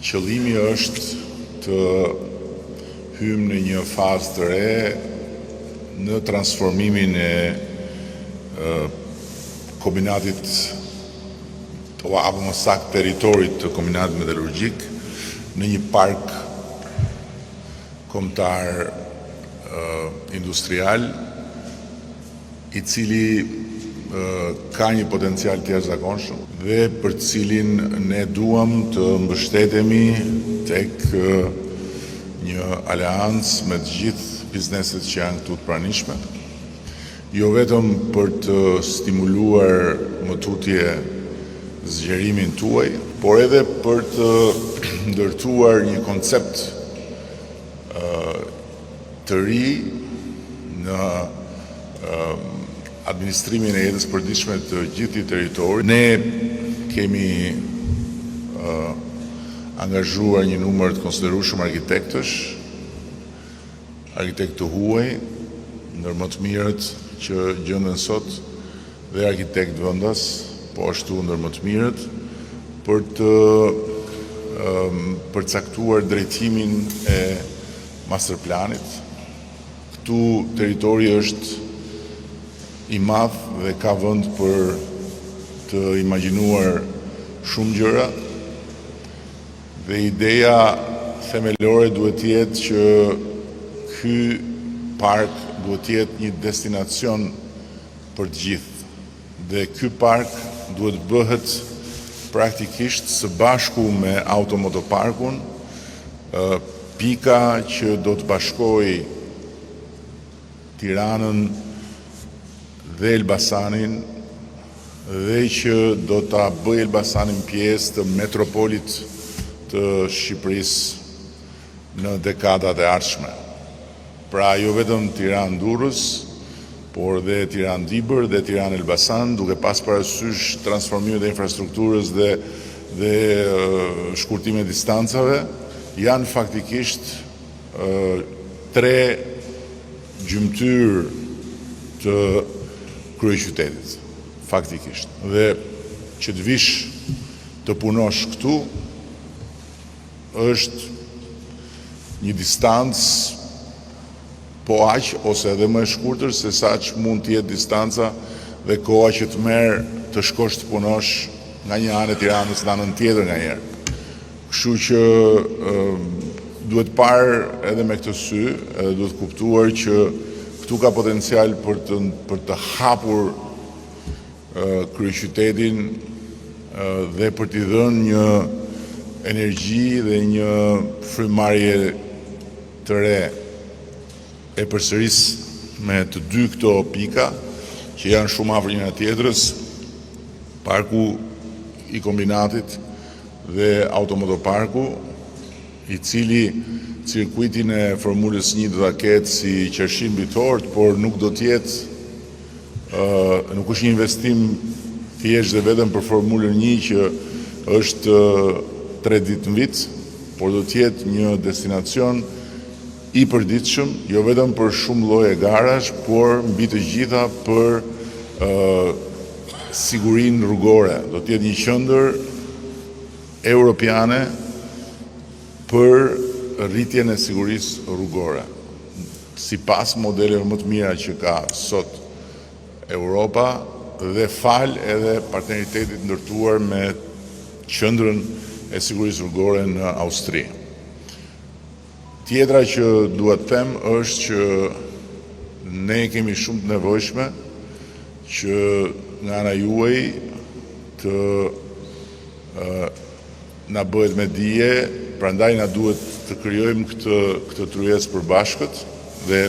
Qëllimi është të hymë në një fazë të re në transformimin e kombinatit apo më saktë territorit të kombinatit metalurgjik në një park kombëtar industrial i cili ka një potencial të jashtëzakonshëm dhe për cilin ne duam të mbështetemi tek një aleancë me të gjithë bizneset që janë këtu të pranishme, jo vetëm për të stimuluar më tutje zgjerimin tuaj, por edhe për të ndërtuar një koncept të ri në administrimin e jetës përditshme të gjithë territorit. Ne kemi angazhuar një numër të konsiderueshëm arkitektësh, arkitektë të huaj, ndër më të mirët që gjenden sot, dhe arkitektë vendas, po ashtu ndër më të mirët, për të përcaktuar drejtimin e masterplanit. Këtu territori është i madh dhe ka vend për të imagjinuar shumë gjëra, dhe ideja themelore duhet të jetë që ky park duhet të jetë një destinacion për të gjithë, dhe ky park duhet bëhet praktikisht së bashku me automotoparkun, pika që do të bashkojë Tiranën dhe Elbasanin dhe që do ta bëjë Elbasanin pjesë të metropolit të Shqipërisë në dekadat e ardhshme. Pra jo vetëm Tiranë-Durrës, por dhe Tiranë-Dibër dhe Tiranë-Elbasan, duke pas parasysh transformimin e infrastrukturës dhe shkurtimin e distancave, janë faktikisht tre gjymtyr të kryeqytetit, faktikisht. Dhe që të vish të punosh këtu është një distancë po aq ose edhe më e shkurtër se sa që mund të jetë distanca dhe koha që të merr të shkosh të punosh nga një anë e Tiranës në anën tjetër nganjëherë. Kështu që duhet parë edhe me këtë sy, edhe duhet kuptuar që këtu ka potencial për të hapur kryeqytetin dhe për t'i dhënë një energji dhe një frymëmarrje të re e përsëris me të dy këto pika që janë shumë afër njëra tjetrës, parku i kombinatit dhe automotoparku, i cili cirkuitin e Formulës 1 do ta ketë si qershin mbitor, por nuk do të jetë, nuk është një investim thjesht dhe vetëm për Formulën 1 që është 3 ditë në vit, por do të jetë një destinacion i përditshëm, jo vetëm për shumë lloje garash, por mbi të gjitha për sigurinë rrugore. Do të jetë një qendër europiane për rritjen e sigurisë rrugore, sipas modeleve më të mira që ka sot Europa dhe fal edhe partneritetit ndërtuar me qendrën e sigurisë rrugore në Austri. Tjetra që dua të them është që ne kemi shumë të nevojshme që nga ana juaj të na bëhet me dije, prandaj na duhet të krijojmë këtë tryezë përbashkët, dhe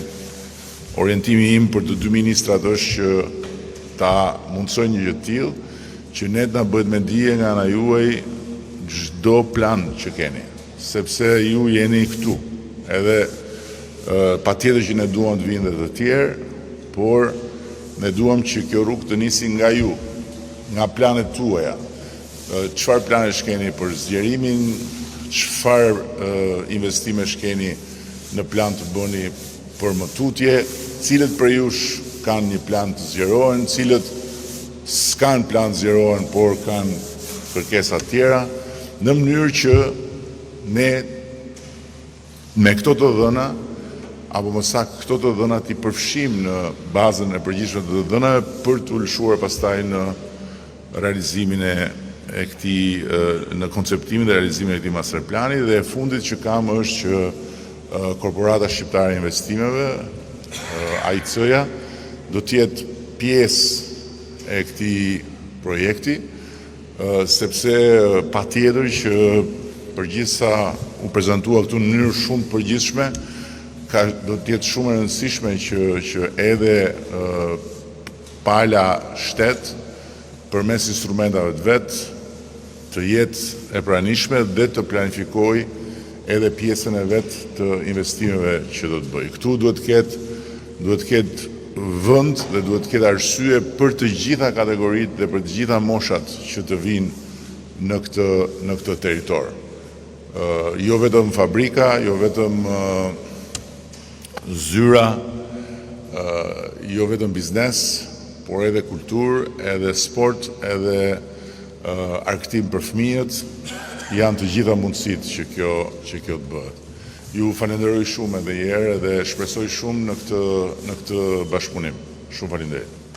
orientimi im për të dy ministrat është që ta mundsojnë një gjë të tillë, që ne të na bëhet me dije nga ana juaj çdo plan që keni, sepse ju jeni këtu. Edhe patjetër që ne duam të vinë dhe të tjerë, por ne duam që kjo rrugë të nisi nga ju, nga planet tuaja. Çfarë planesh keni për zgjerimin, çfarë investimesh keni në plan të bëni për mëtutje, cilët për jush kanë një plan të zgjerohen, cilët s'kanë plan të zgjerohen, por kanë kërkesa tjera, në mënyrë që ne me këto të dhëna, apo më saktë këto të dhëna t'i përfshim në bazën e përgjithshme të dhënave për të lëshuar pastaj në realizimin e këtij, në konceptimin dhe realizimin e këtij masterplani. Dhe e fundit që kam është që Korporata Shqiptare e Investimeve, AIC-ja, do t'jetë pjesë e këtij projekti, sepse patjetër që përgjithsa u prezantua këtu në mënyrë shumë të përgjithshme, do t'jetë shumë e rëndësishme që edhe pala shtet përmes instrumentave të vet të jetë e pranishme dhe të planifikoj edhe pjesën e vet të investimeve që do të bëj. Këtu duhet të ketë vend dhe duhet të ketë arsye për të gjitha kategoritë dhe për të gjitha moshat që të vinë në këtë territor. Jo vetëm fabrika, jo vetëm zyra, jo vetëm biznes, por edhe kulturë, edhe sport, edhe argëtim për fëmijët, janë të gjitha mundësitë që kjo të bëhet. Ju falenderoj shumë edhe një herë dhe shpresoj shumë në këtë bashkëpunim. Shumë faleminderit.